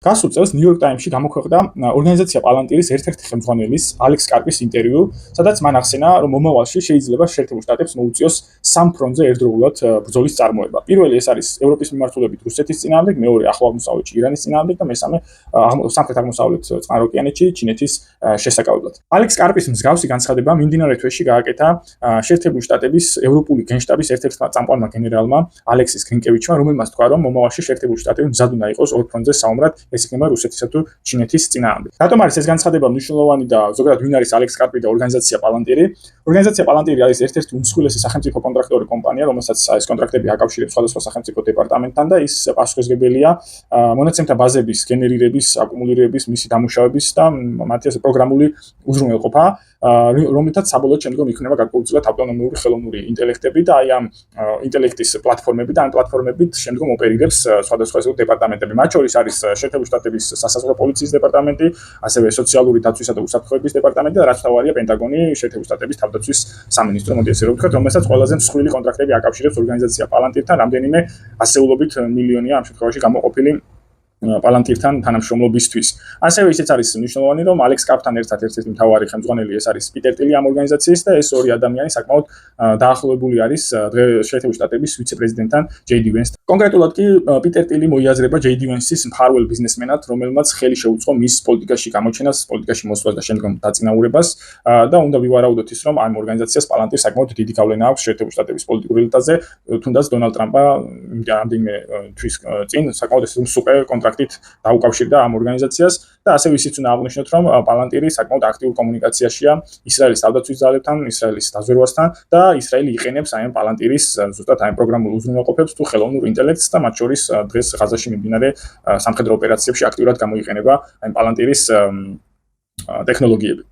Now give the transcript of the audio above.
გასულ წელს New York Times-ში გამოქვეყნდა ორგანიზაცია პალანტირის ერთ-ერთი ხელმძღვანელის ალექს კარპის ინტერვიუ, სადაც მან ახსენა, რომ მომავალში შეიძლება შეერთებულ შტატებს მოუწიოს სამ ფრონტზე ერთდროულად ბრძოლის წარმოება. პირველი ეს არის ევროპის მიმართულებით რუსეთის წინააღმდეგ, მეორე ახლო აღმოსავლეთში ირანის წინააღმდეგ და მესამე სამხრეთ აღმოსავლეთ წყნარ ოკეანეთში ჩინეთის შესაკავებლად. ალექს კარპის მსგავსი განცხადება მიმდინარე თვეში გააკეთა შეერთებული შტატების ევროპული გენშტაბის ერთ-ერთმა წამყვანმა გენერალმა ალექსის გრინკევიჩმა, რომელმაც თქვა, რომ მომავალში შეერთებული შტატები მზად უნდა იყოს ორ ფრონტზე საომრად, ეს იქნება რუსეთისა თუ ჩინეთის წინააღმდეგ. რატომ არის ეს განცხადება მნიშვნელოვანი და ზოგადად ვინ არის ალექს კარპი და ორგანიზაცია პალანტირი? ორგანიზაცია პალანტირი არის ერთ-ერთი უმსხვილესი სახელმწიფო კონტრაქტორი კომპანია, რომელსაც ეს კონტრაქტები აკავშირებს სხვადასხვა სახელმწიფო დეპარტამენტთან და ის პასუხისმგებელია მონაცემთა ბაზების გენერირების, აკუმულირების, მისი დამუშავების და მათი ასე პროგრამული უზრუნველყოფა, რომელთაც საბოლოოდ შემდგომ იქნება გარკვეულწილად ავტონომიური ხელოვნური ინტელექტები და აი ამ ინტელექტის პლატფორმები და ამ პლატფორმებით შემდგომ ოპერირებს სხვადასხვა დეპარტამენტები. მათ შორის არის შეერთებული შტატების სასაზღვრო პოლიციის დეპარტამენტი, ასევე სოციალური დაცვისა და უსაფრთხოების დეპარტამენტი და რაც თავარია პენტაგონი, შეერთებული შტატების თავდაცვის სამინისტრო, მოდი ესე რომ ვთქვათ, რომელსაც ყველაზე მსხვილი კონტრაქტები აკავშირებს ორგანიზაცია პალანტირთან, რამდენიმე ასეულობით მილიონია ამ შემთხვევაში გამოყოფილი პალანტირთან თანამშრომლობისთვის. ასევე ისიც არის მნიშვნელოვანი, რომ ალექს კარპთან ერთად ერთ-ერთი მთავარი ხელმძღვანელი ეს არის პიტერ ტილი ამ ორგანიზაციის და ეს ორი ადამიანი საკმაოდ დაახლოებული არის შეერთებული შტატების ვიცე-პრეზიდენტთან ჯეი დი ვენსთან. კონკრეტულად კი პიტერ ტილი მოიაზრება ჯეი დი ვენსის მფარველ ბიზნესმენად, რომელმაც ხელი შეუწყო მის პოლიტიკაში გამოჩენას, პოლიტიკაში მოსვლას და შემდგომ დაწინაურებას და უნდა ვივარაუდოთ ის, რომ ამ ორგანიზაციას პალანტირს საკმაოდ დიდი გავლენა აქვს შეერთებული შტატების პოლიტიკურ ელიტაზე, თუნდაც დონალდ ტრამპმა რამდენიმე თვის წინ საკმაოდ ეს მსუყე კონტრაქტით დაუკავშირდა ამ ორგანიზაციას და ასევე ისიც უნდა აღვნიშნოთ, რომ პალანტირი საკმაოდ აქტიურ კომუნიკაციაშია ისრაელის თავდაცვის ძალებთან, ისრაელის დაზვერვასთან და ისრაელი იყენებს აი ამ პალანტირის ზუსტად აი პროგრამულ უზრუნველყოფებს თუ ხელოვნურ ინტელექტს და მათ შორის დღეს ღაზაში მიმდინარე სამხედრო ოპერაციებში აქტიურად გამოიყენება აი პალანტირის ტექნოლოგიები.